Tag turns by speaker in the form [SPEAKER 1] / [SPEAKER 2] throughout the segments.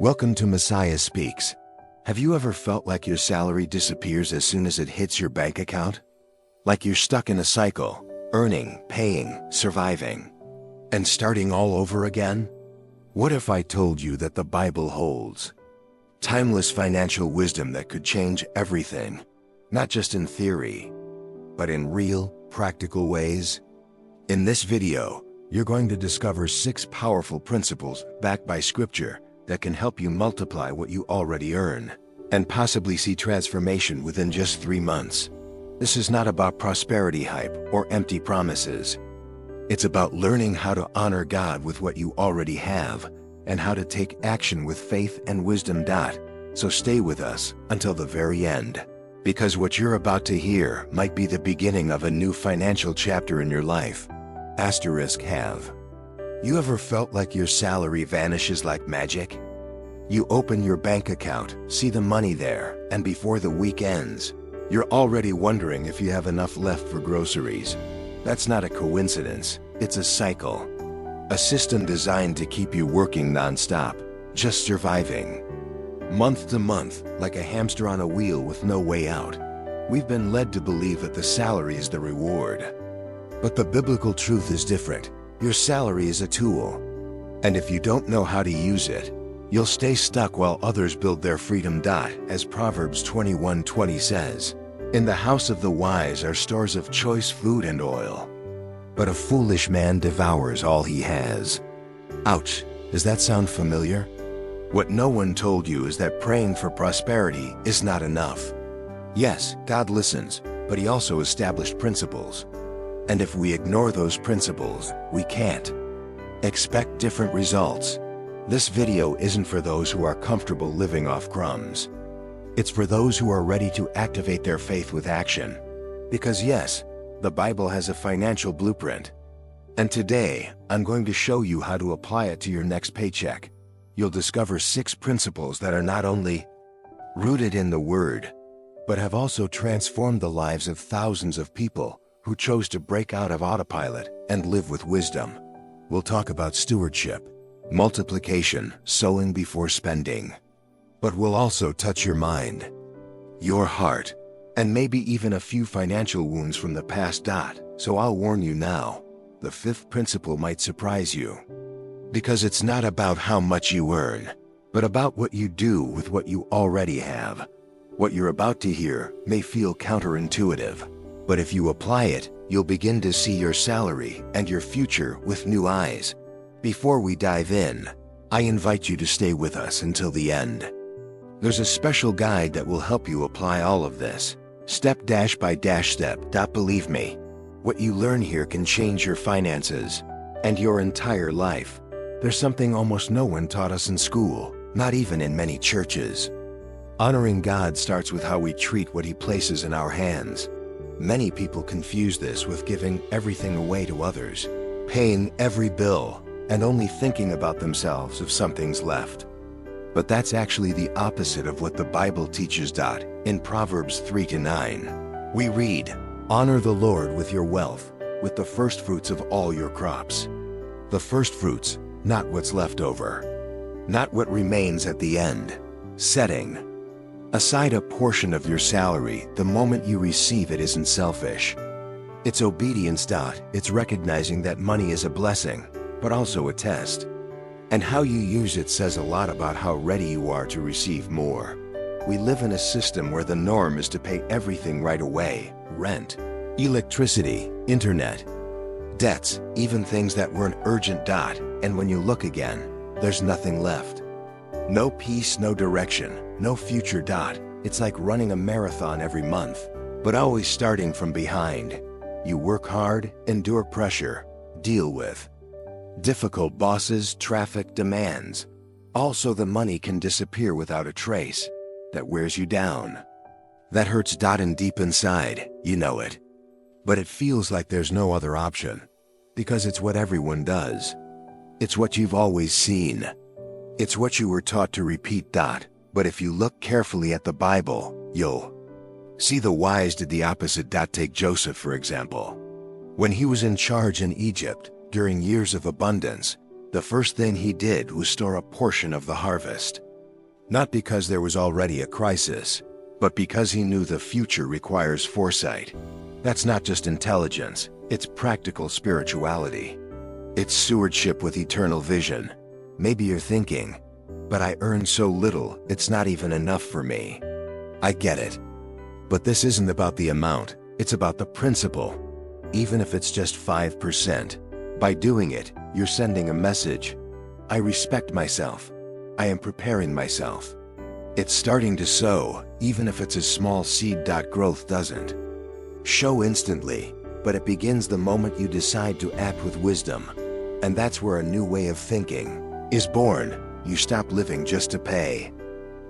[SPEAKER 1] Welcome to Messiah Speaks. Have you ever felt like your salary disappears as soon as it hits your bank account? Like you're stuck in a cycle, earning, paying, surviving, and starting all over again? What if I told you that the Bible holds timeless financial wisdom that could change everything, not just in theory, but in real, practical ways? In this video, you're going to discover 6 powerful principles backed by scripture that can help you multiply what you already earn and possibly see transformation within just 3 months. This is not about prosperity hype or empty promises. It's about learning how to honor God with what you already have and how to take action with faith and wisdom. So stay with us until the very end, because what you're about to hear might be the beginning of a new financial chapter in your life. Have you ever felt like your salary vanishes like magic? You open your bank account, see the money there, and before the week ends, you're already wondering if you have enough left for groceries. That's not a coincidence, it's a cycle. A system designed to keep you working non-stop, just surviving. Month to month, like a hamster on a wheel with no way out. We've been led to believe that the salary is the reward. But the biblical truth is different. Your salary is a tool. And if you don't know how to use it, you'll stay stuck while others build their freedom. As Proverbs 21:20 says, "In the house of the wise are stores of choice food and oil, but a foolish man devours all he has." Ouch, does that sound familiar? What no one told you is that praying for prosperity is not enough. Yes, God listens, but He also established principles. And if we ignore those principles, we can't expect different results. This video isn't for those who are comfortable living off crumbs. It's for those who are ready to activate their faith with action. Because yes, the Bible has a financial blueprint. And today, I'm going to show you how to apply it to your next paycheck. You'll discover 6 principles that are not only rooted in the Word, but have also transformed the lives of thousands of people who chose to break out of autopilot and live with wisdom. We'll talk about stewardship, multiplication, sowing before spending. But we'll also touch your mind, your heart, and maybe even a few financial wounds from the past. So I'll warn you now, the 5th principle might surprise you. Because it's not about how much you earn, but about what you do with what you already have. What you're about to hear may feel counterintuitive, but if you apply it, you'll begin to see your salary and your future with new eyes. Before we dive in, I invite you to stay with us until the end. There's a special guide that will help you apply all of this, step by step. Believe me, what you learn here can change your finances and your entire life. There's something almost no one taught us in school, not even in many churches. Honoring God starts with how we treat what He places in our hands. Many people confuse this with giving everything away to others, paying every bill, and only thinking about themselves if something's left. But that's actually the opposite of what the Bible teaches. In Proverbs 3-9, we read, "Honor the Lord with your wealth, with the firstfruits of all your crops." The firstfruits, not what's left over, not what remains at the end. Setting aside a portion of your salary the moment you receive it isn't selfish. It's obedience. It's recognizing that money is a blessing, but also a test. And how you use it says a lot about how ready you are to receive more. We live in a system where the norm is to pay everything right away: rent, electricity, internet, debts, even things that weren't urgent. And when you look again, there's nothing left. No peace, no direction, no future. It's like running a marathon every month, but always starting from behind. You work hard, endure pressure, deal with difficult bosses, traffic demands. Also, the money can disappear without a trace. That wears you down. That hurts. And deep inside, you know it. But it feels like there's no other option. Because it's what everyone does. It's what you've always seen. It's what you were taught to repeat. But if you look carefully at the Bible, you'll see the wise did the opposite. Take Joseph, for example. When he was in charge in Egypt, during years of abundance, the first thing he did was store a portion of the harvest. Not because there was already a crisis, but because he knew the future requires foresight. That's not just intelligence, it's practical spirituality. It's stewardship with eternal vision. Maybe you're thinking, but I earn so little, it's not even enough for me. I get it. But this isn't about the amount, it's about the principle. Even if it's just 5%, by doing it, you're sending a message. I respect myself. I am preparing myself. It's starting to sow, even if it's a small seed. Growth doesn't show instantly, but it begins the moment you decide to act with wisdom. And that's where a new way of thinking is born. You stop living just to pay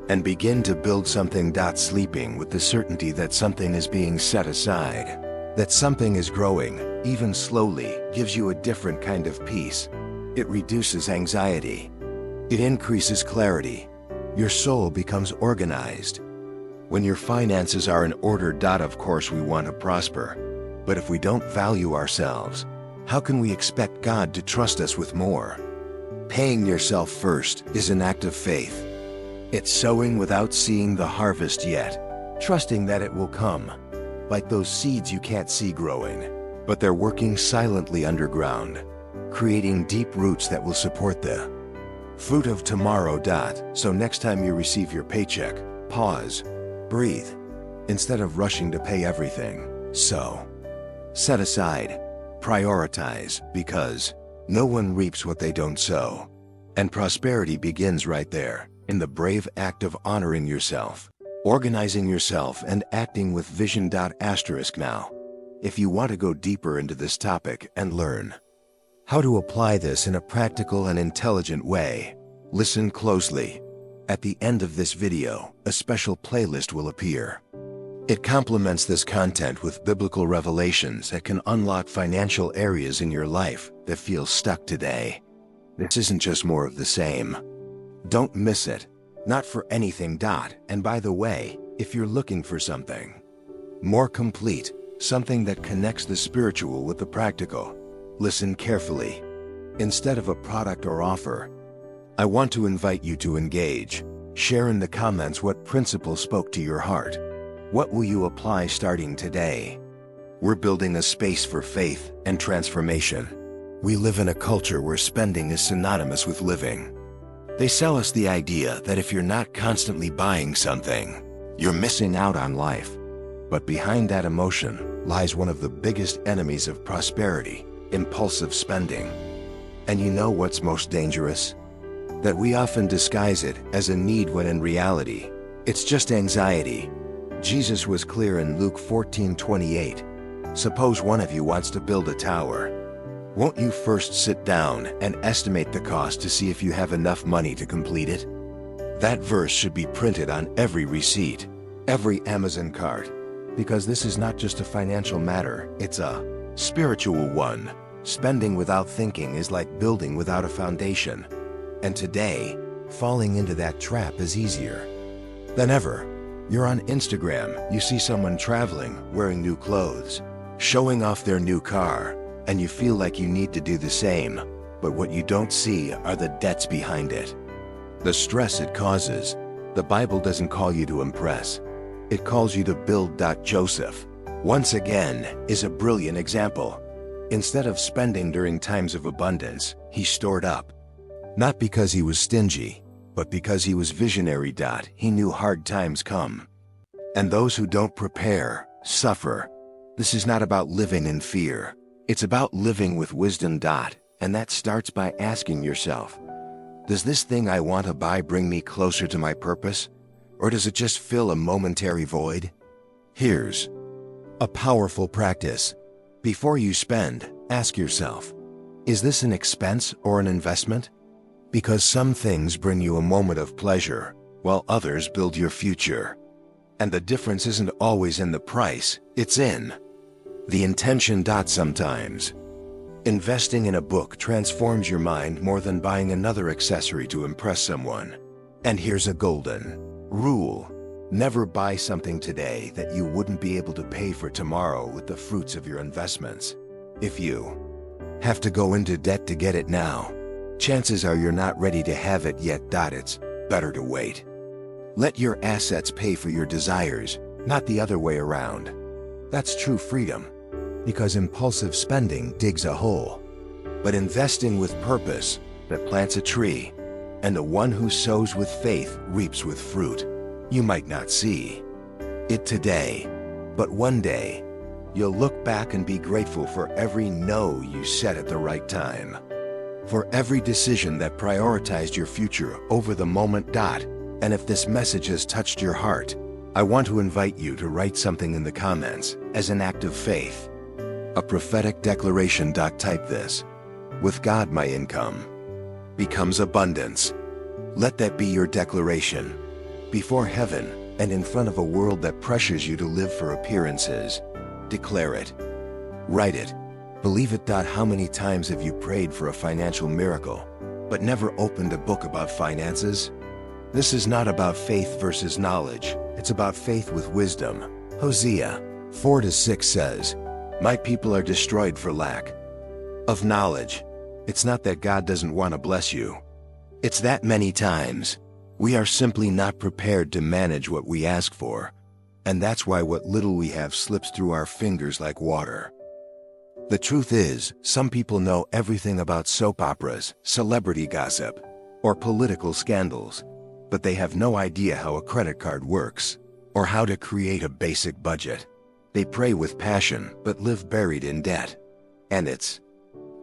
[SPEAKER 1] and begin to build something. Sleeping with the certainty that something is being set aside, that something is growing, even slowly, gives you a different kind of peace. It reduces anxiety. It increases clarity. Your soul becomes organized. When your finances are in order. Of course we want to prosper. But if we don't value ourselves, how can we expect God to trust us with more? Paying yourself first is an act of faith. It's sowing without seeing the harvest yet, trusting that it will come. Like those seeds you can't see growing, but they're working silently underground, creating deep roots that will support the fruit of tomorrow. So next time you receive your paycheck, pause, breathe. Instead of rushing to pay everything, sow. Set aside, prioritize, because no one reaps what they don't sow. And prosperity begins right there, in the brave act of honoring yourself, organizing yourself, and acting with vision. Now, if you want to go deeper into this topic and learn how to apply this in a practical and intelligent way, listen closely. At the end of this video, a special playlist will appear. It complements this content with biblical revelations that can unlock financial areas in your life that feel stuck today. This isn't just more of the same. Don't miss it. Not for anything. And by the way, if you're looking for something more complete, something that connects the spiritual with the practical, listen carefully. Instead of a product or offer, I want to invite you to engage. Share in the comments what principle spoke to your heart. What will you apply starting today? We're building a space for faith and transformation. We live in a culture where spending is synonymous with living. They sell us the idea that if you're not constantly buying something, you're missing out on life. But behind that emotion lies one of the biggest enemies of prosperity: impulsive spending. And you know what's most dangerous? That we often disguise it as a need when in reality, it's just anxiety. Jesus was clear in Luke 14:28. Suppose one of you wants to build a tower. Won't you first sit down and estimate the cost to see if you have enough money to complete it? That verse should be printed on every receipt, every Amazon cart, because this is not just a financial matter, it's a spiritual one. Spending without thinking is like building without a foundation. And today, falling into that trap is easier than ever. You're on Instagram, you see someone traveling, wearing new clothes, showing off their new car, and you feel like you need to do the same. But what you don't see are the debts behind it, the stress it causes. The Bible doesn't call you to impress. It calls you to build. Joseph, once again, is a brilliant example. Instead of spending during times of abundance, he stored up. Not because he was stingy, but because he was visionary. He knew hard times come, and those who don't prepare suffer. This is not about living in fear. It's about living with wisdom. And that starts by asking yourself, does this thing I want to buy bring me closer to my purpose? Or does it just fill a momentary void? Here's a powerful practice. Before you spend, ask yourself, is this an expense or an investment? Because some things bring you a moment of pleasure, while others build your future. And the difference isn't always in the price, it's in the intention. Sometimes, investing in a book transforms your mind more than buying another accessory to impress someone. And here's a golden rule: never buy something today that you wouldn't be able to pay for tomorrow with the fruits of your investments. If you have to go into debt to get it now, chances are you're not ready to have it yet. It's better to wait. Let your assets pay for your desires, not the other way around. That's true freedom, because impulsive spending digs a hole. But investing with purpose, that plants a tree, and the one who sows with faith reaps with fruit. You might not see it today, but one day, you'll look back and be grateful for every no you said at the right time. For every decision that prioritized your future over the moment. And if this message has touched your heart, I want to invite you to write something in the comments as an act of faith. A prophetic declaration. Type this: with God my income becomes abundance. Let that be your declaration. Before heaven and in front of a world that pressures you to live for appearances. Declare it. Write it. Believe it. How many times have you prayed for a financial miracle, but never opened a book about finances? This is not about faith versus knowledge. It's about faith with wisdom. Hosea 4:6 says, "My people are destroyed for lack of knowledge." It's not that God doesn't want to bless you. It's that many times, we are simply not prepared to manage what we ask for. And that's why what little we have slips through our fingers like water. The truth is, some people know everything about soap operas, celebrity gossip, or political scandals, but they have no idea how a credit card works, or how to create a basic budget. They pray with passion, but live buried in debt. And it's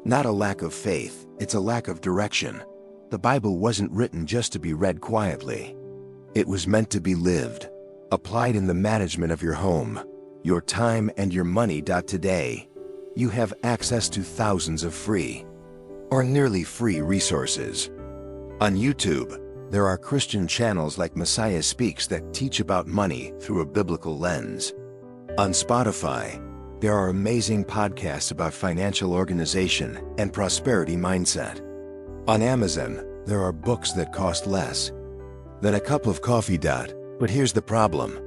[SPEAKER 1] not a lack of faith, it's a lack of direction. The Bible wasn't written just to be read quietly. It was meant to be lived, applied in the management of your home, your time and your money. Today, you have access to thousands of free, or nearly free resources. On YouTube, there are Christian channels like Messiah Speaks that teach about money through a biblical lens. On Spotify, there are amazing podcasts about financial organization and prosperity mindset. On Amazon, there are books that cost less than a cup of coffee. But here's the problem.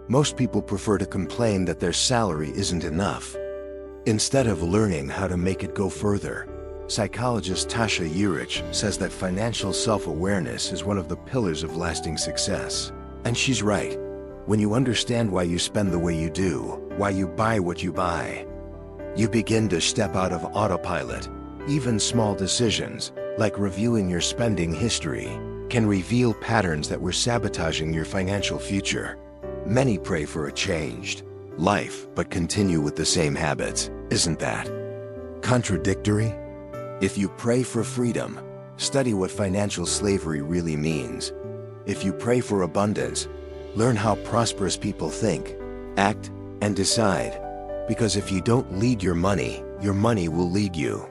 [SPEAKER 1] Most people prefer to complain that their salary isn't enough, instead of learning how to make it go further. Psychologist Tasha Eurich says that financial self-awareness is one of the pillars of lasting success. And she's right. When you understand why you spend the way you do, why you buy what you buy, you begin to step out of autopilot. Even small decisions, like reviewing your spending history, can reveal patterns that were sabotaging your financial future. Many pray for a changed life, but continue with the same habits. Isn't that contradictory? If you pray for freedom, study what financial slavery really means. If you pray for abundance, learn how prosperous people think, act, and decide. Because if you don't lead your money will lead you.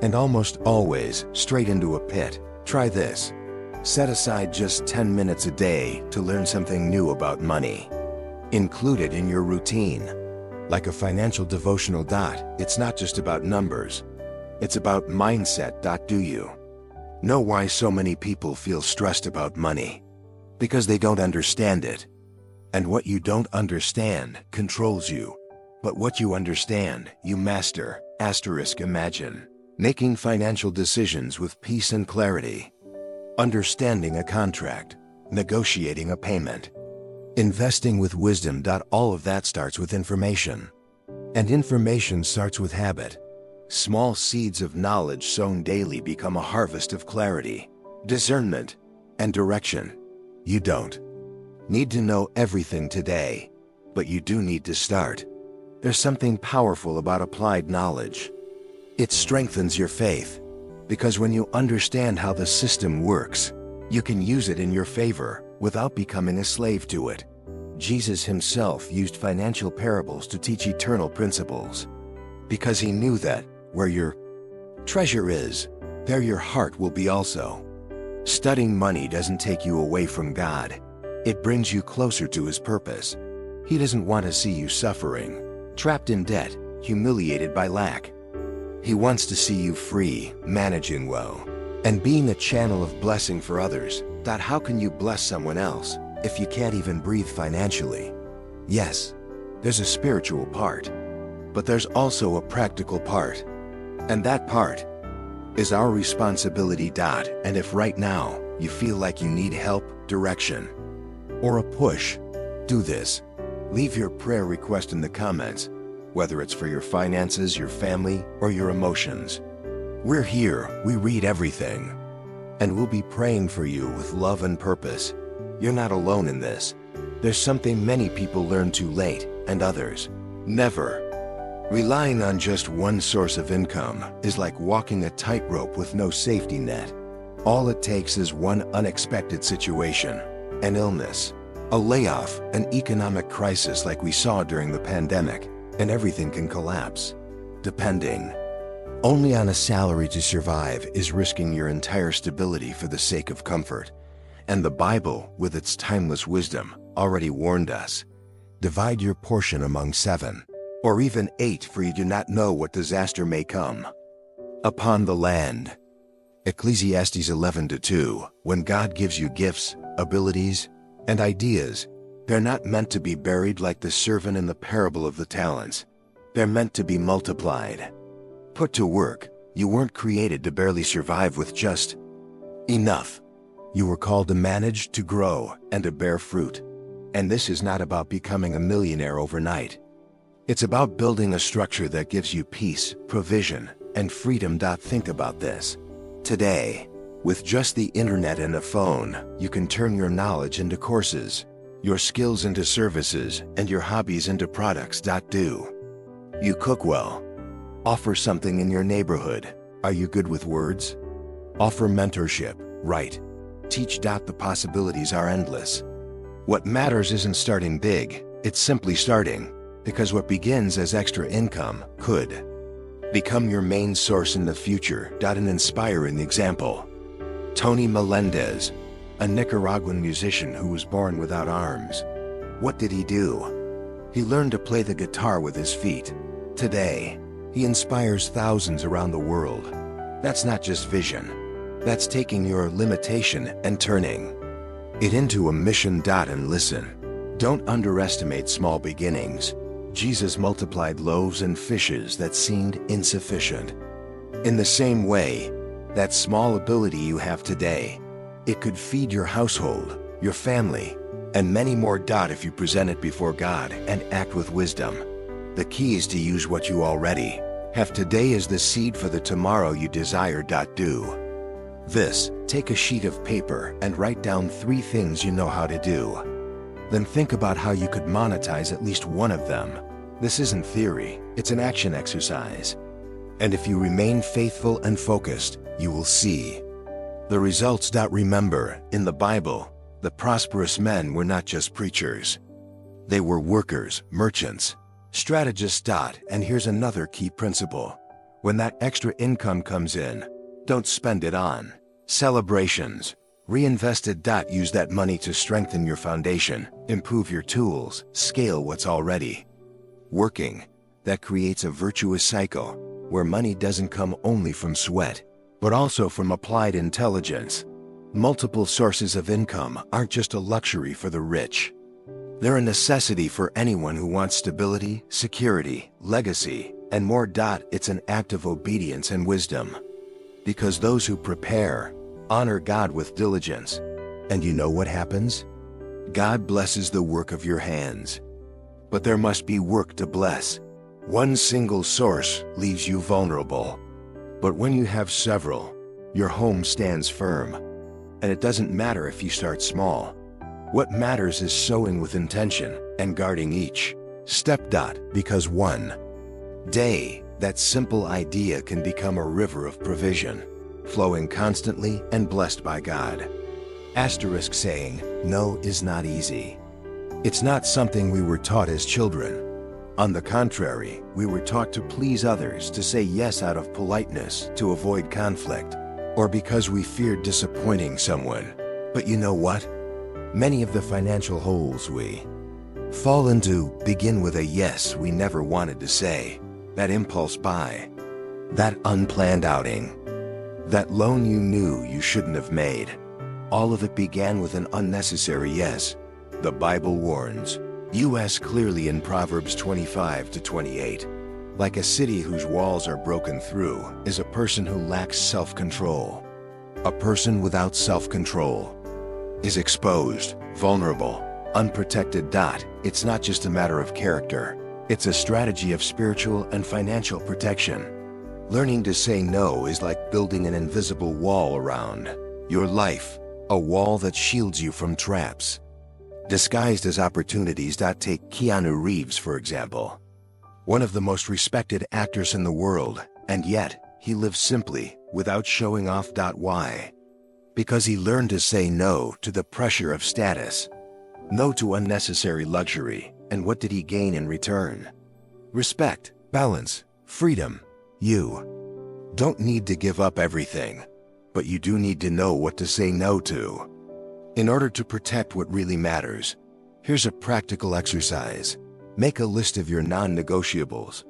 [SPEAKER 1] And almost always straight into a pit. Try this. Set aside just 10 minutes a day to learn something new about money. Include it in your routine. Like a financial devotional. It's not just about numbers. It's about mindset. Do you know why so many people feel stressed about money? Because they don't understand it. And what you don't understand controls you. But what you understand, you master. Imagine making financial decisions with peace and clarity. Understanding a contract. Negotiating a payment. Investing with wisdom. All of that starts with information. And information starts with habit. Small seeds of knowledge sown daily become a harvest of clarity, discernment, and direction. You don't need to know everything today, but you do need to start. There's something powerful about applied knowledge. It strengthens your faith, because when you understand how the system works, you can use it in your favor without becoming a slave to it. Jesus himself used financial parables to teach eternal principles, because he knew that where your treasure is, there your heart will be also. Studying money doesn't take you away from God. It brings you closer to his purpose. He doesn't want to see you suffering, trapped in debt, humiliated by lack. He wants to see you free, managing well, and being a channel of blessing for others. How can you bless someone else if you can't even breathe financially? Yes, there's a spiritual part, but there's also a practical part. And that part is our responsibility. And if right now you feel like you need help, direction, or a push. Do this. Leave your prayer request in the comments, whether it's for your finances, your family, or your emotions. We're here, we read everything. And we'll be praying for you with love and purpose. You're not alone in this. There's something many people learn too late, and others never. Relying on just one source of income is like walking a tightrope with no safety net. All it takes is one unexpected situation, an illness, a layoff, an economic crisis like we saw during the pandemic, and everything can collapse. Depending only on a salary to survive is risking your entire stability for the sake of comfort. And the Bible, with its timeless wisdom, already warned us. Divide your portion among 7, or even 8, for you do not know what disaster may come upon the land. Ecclesiastes 11:2. When God gives you gifts, abilities, and ideas, they're not meant to be buried like the servant in the parable of the talents. They're meant to be multiplied. Put to work. You weren't created to barely survive with just enough. You were called to manage, to grow, and to bear fruit. And this is not about becoming a millionaire overnight. It's about building a structure that gives you peace, provision, and freedom. Think about this. Today, with just the internet and a phone, you can turn your knowledge into courses, your skills into services, and your hobbies into products. Do you cook well? Offer something in your neighborhood. Are you good with words? Offer mentorship, right? Teach. The possibilities are endless. What matters isn't starting big, it's simply starting, because what begins as extra income could become your main source in the future. An inspiring example. Tony Melendez, a Nicaraguan musician who was born without arms. What did he do? He learned to play the guitar with his feet. Today, he inspires thousands around the world. That's not just vision. That's taking your limitation and turning it into a mission. And listen, don't underestimate small beginnings. Jesus multiplied loaves and fishes that seemed insufficient. In the same way, that small ability you have today, it could feed your household, your family, and many more. If you present it before God and act with wisdom. The key is to use what you already have today as the seed for the tomorrow you desire. Do this. Take a sheet of paper and write down 3 things you know how to do. Then think about how you could monetize at least one of them. This isn't theory, it's an action exercise. And if you remain faithful and focused, you will see the results. Remember, in the Bible, the prosperous men were not just preachers. They were workers, merchants, strategists. And here's another key principle. When that extra income comes in, don't spend it on celebrations. Reinvest it. Use that money to strengthen your foundation, improve your tools, scale what's already working. That creates a virtuous cycle, where money doesn't come only from sweat, but also from applied intelligence. Multiple sources of income aren't just a luxury for the rich. They're a necessity for anyone who wants stability, security, legacy, and more. It's an act of obedience and wisdom. Because those who prepare honor God with diligence. And you know what happens? God blesses the work of your hands. But there must be work to bless. One single source leaves you vulnerable. But when you have several, your home stands firm. And it doesn't matter if you start small. What matters is sowing with intention and guarding each step. Because one day, that simple idea can become a river of provision, flowing constantly and blessed by God. Saying no is not easy. It's not something we were taught as children. On the contrary, we were taught to please others, to say yes out of politeness, to avoid conflict, or because we feared disappointing someone. But you know what? Many of the financial holes we fall into begin with a yes we never wanted to say. That impulse buy, that unplanned outing, that loan you knew you shouldn't have made. All of it began with an unnecessary yes. The Bible warns us clearly in Proverbs 25-28. Like a city whose walls are broken through is a person who lacks self-control. A person without self-control is exposed, vulnerable, Unprotected. It's not just a matter of character. It's a strategy of spiritual and financial protection. Learning to say no is like building an invisible wall around your life, a wall that shields you from traps disguised as opportunities. Take Keanu Reeves, for example. One of the most respected actors in the world, and yet, he lives simply, without showing off. Why? Because he learned to say no to the pressure of status. No to unnecessary luxury, and what did he gain in return? Respect, balance, freedom. You don't need to give up everything, but you do need to know what to say no to. In order to protect what really matters, here's a practical exercise. Make a list of your non-negotiables,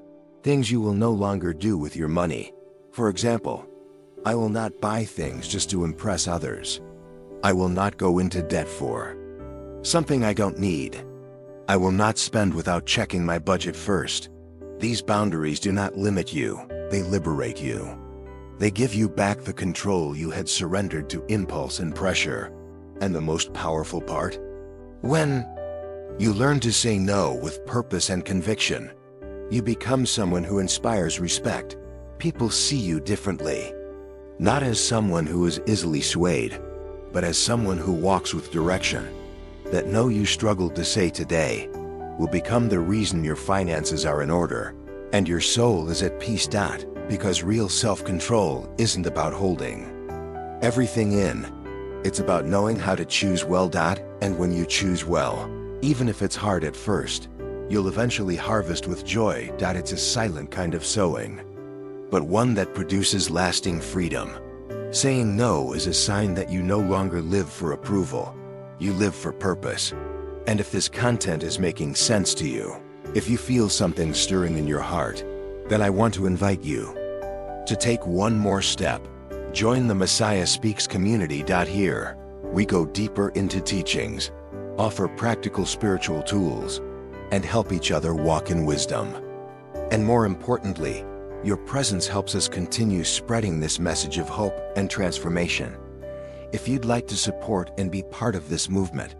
[SPEAKER 1] things you will no longer do with your money. For example, I will not buy things just to impress others. I will not go into debt for something I don't need. I will not spend without checking my budget first. These boundaries do not limit you, they liberate you. They give you back the control you had surrendered to impulse and pressure. And the most powerful part? When you learn to say no with purpose and conviction, you become someone who inspires respect. People see you differently. Not as someone who is easily swayed, but as someone who walks with direction. That no you struggled to say today will become the reason your finances are in order, and your soul is at peace. Because real self-control isn't about holding everything in. It's about knowing how to choose well. And when you choose well, even if it's hard at first, you'll eventually harvest with joy. It's a silent kind of sowing, but one that produces lasting freedom. Saying no is a sign that you no longer live for approval. You live for purpose. And if this content is making sense to you, if you feel something stirring in your heart, then I want to invite you to take one more step. Join the Messiah Speaks community. Here, we go deeper into teachings, offer practical spiritual tools, and help each other walk in wisdom. And more importantly, your presence helps us continue spreading this message of hope and transformation. If you'd like to support and be part of this movement,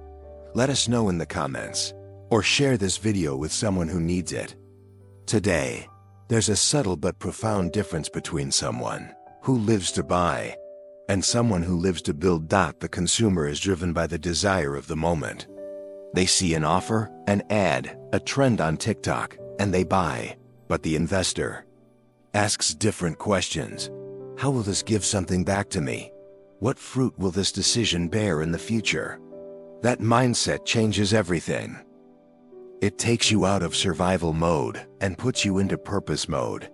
[SPEAKER 1] let us know in the comments, or share this video with someone who needs it. Today, there's a subtle but profound difference between someone who lives to buy and someone who lives to build. The consumer is driven by the desire of the moment. They see an offer, an ad, a trend on TikTok, and they buy. But the investor asks different questions. How will this give something back to me? What fruit will this decision bear in the future? That mindset changes everything. It takes you out of survival mode and puts you into purpose mode.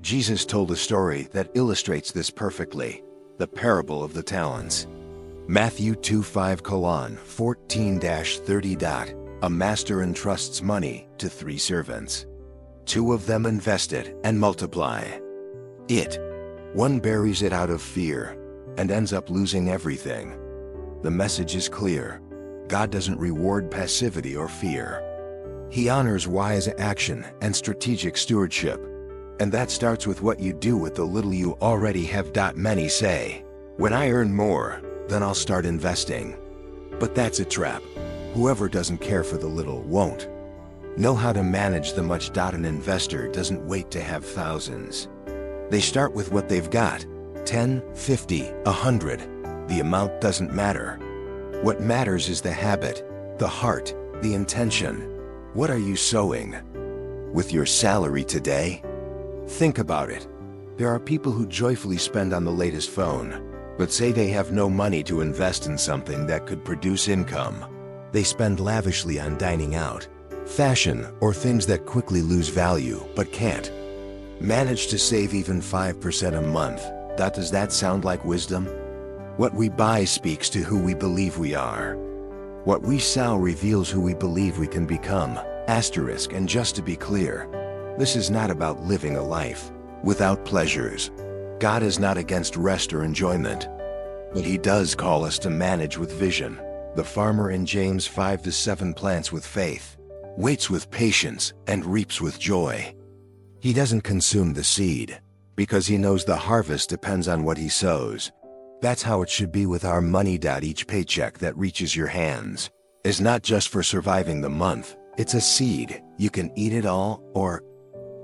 [SPEAKER 1] Jesus told a story that illustrates this perfectly, the parable of the talents. Matthew 2:5-14-30. A master entrusts money to 3 servants. 2 of them invest it and multiply it. 1 buries it out of fear and ends up losing everything. The message is clear. God doesn't reward passivity or fear. He honors wise action and strategic stewardship. And that starts with what you do with the little you already have. Many say, when I earn more, then I'll start investing. But that's a trap. Whoever doesn't care for the little won't know how to manage the much. An investor doesn't wait to have thousands. They start with what they've got. 10, 50, 100. The amount doesn't matter. What matters is the habit, the heart, the intention. What are you sowing with your salary today? Think about it. There are people who joyfully spend on the latest phone, but say they have no money to invest in something that could produce income. They spend lavishly on dining out, fashion, or things that quickly lose value but can't manage to save even 5% a month. Does that sound like wisdom? What we buy speaks to who we believe we are. What we sell reveals who we believe we can become. And just to be clear, this is not about living a life without pleasures. God is not against rest or enjoyment, but He does call us to manage with vision. The farmer in James 5-7 plants with faith, waits with patience, and reaps with joy. He doesn't consume the seed, because he knows the harvest depends on what he sows. That's how it should be with our money. Each paycheck that reaches your hands is not just for surviving the month. It's a seed. You can eat it all, or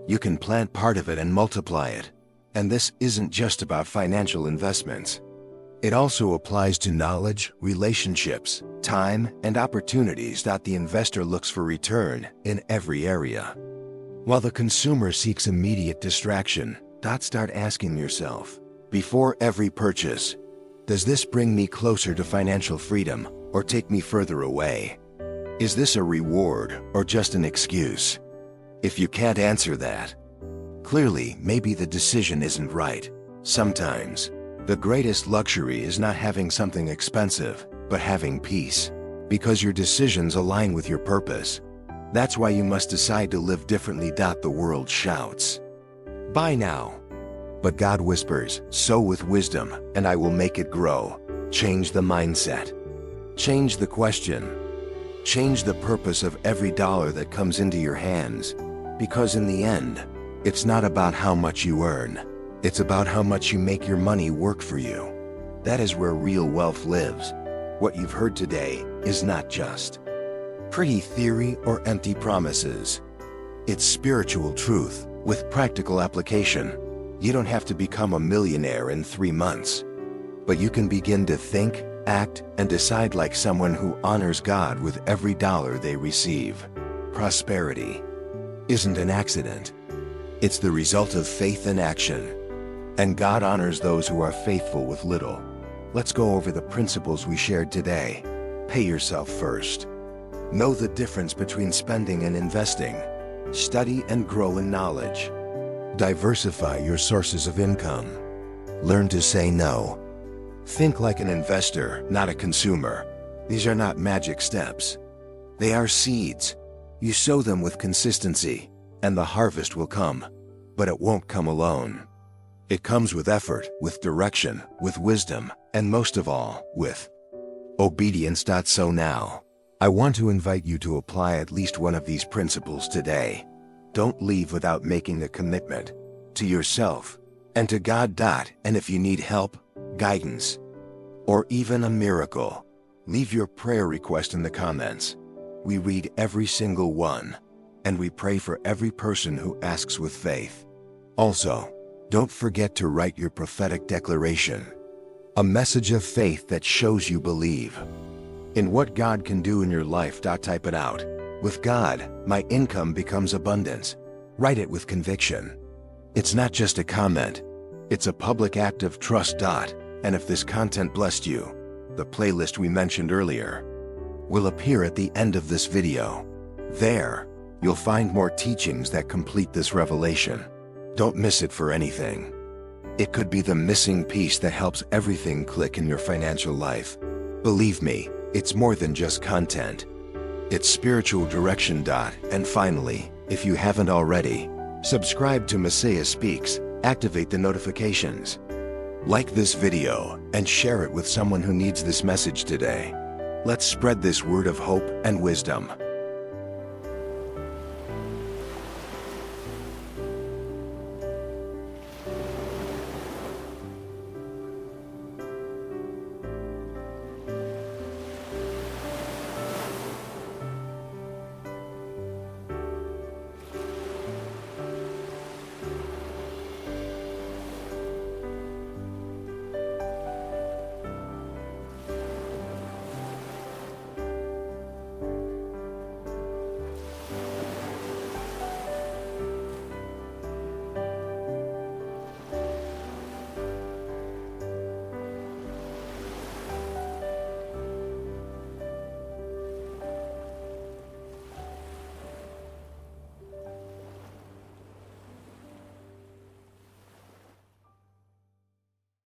[SPEAKER 1] you can plant part of it and multiply it. And this isn't just about financial investments. It also applies to knowledge, relationships, time, and opportunities that the investor looks for return in every area. While the consumer seeks immediate distraction, start asking yourself, before every purchase, does this bring me closer to financial freedom or take me further away? Is this a reward or just an excuse? If you can't answer that, clearly maybe the decision isn't right. Sometimes, the greatest luxury is not having something expensive, but having peace, because your decisions align with your purpose. That's why you must decide to live differently. The world shouts, "Buy now." But God whispers, "Sow with wisdom, and I will make it grow." Change the mindset. Change the question. Change the purpose of every dollar that comes into your hands. Because in the end, it's not about how much you earn. It's about how much you make your money work for you. That is where real wealth lives. What you've heard today is not just pretty theory or empty promises. It's spiritual truth with practical application. You don't have to become a millionaire in 3 months, but you can begin to think, act, and decide like someone who honors God with every dollar they receive. Prosperity isn't an accident. It's the result of faith and action. And God honors those who are faithful with little. Let's go over the principles we shared today. Pay yourself first. Know the difference between spending and investing. Study and grow in knowledge. Diversify your sources of income. Learn to say no. Think like an investor, not a consumer. These are not magic steps. They are seeds. You sow them with consistency, and the harvest will come. But it won't come alone. It comes with effort, with direction, with wisdom, and most of all, with obedience. So now, I want to invite you to apply at least one of these principles today. Don't leave without making a commitment to yourself and to God. And if you need help, guidance, or even a miracle, leave your prayer request in the comments. We read every single one, and we pray for every person who asks with faith. Also, don't forget to write your prophetic declaration, a message of faith that shows you believe in what God can do in your life. Type it out. With God, my income becomes abundance. Write it with conviction. It's not just a comment. It's a public act of trust. And if this content blessed you, the playlist we mentioned earlier will appear at the end of this video. There, you'll find more teachings that complete this revelation. Don't miss it for anything. It could be the missing piece that helps everything click in your financial life. Believe me, it's more than just content. It's spiritual direction. And finally, if you haven't already, subscribe to Messiah Speaks, activate the notifications, like this video, and share it with someone who needs this message today. Let's spread this word of hope and wisdom.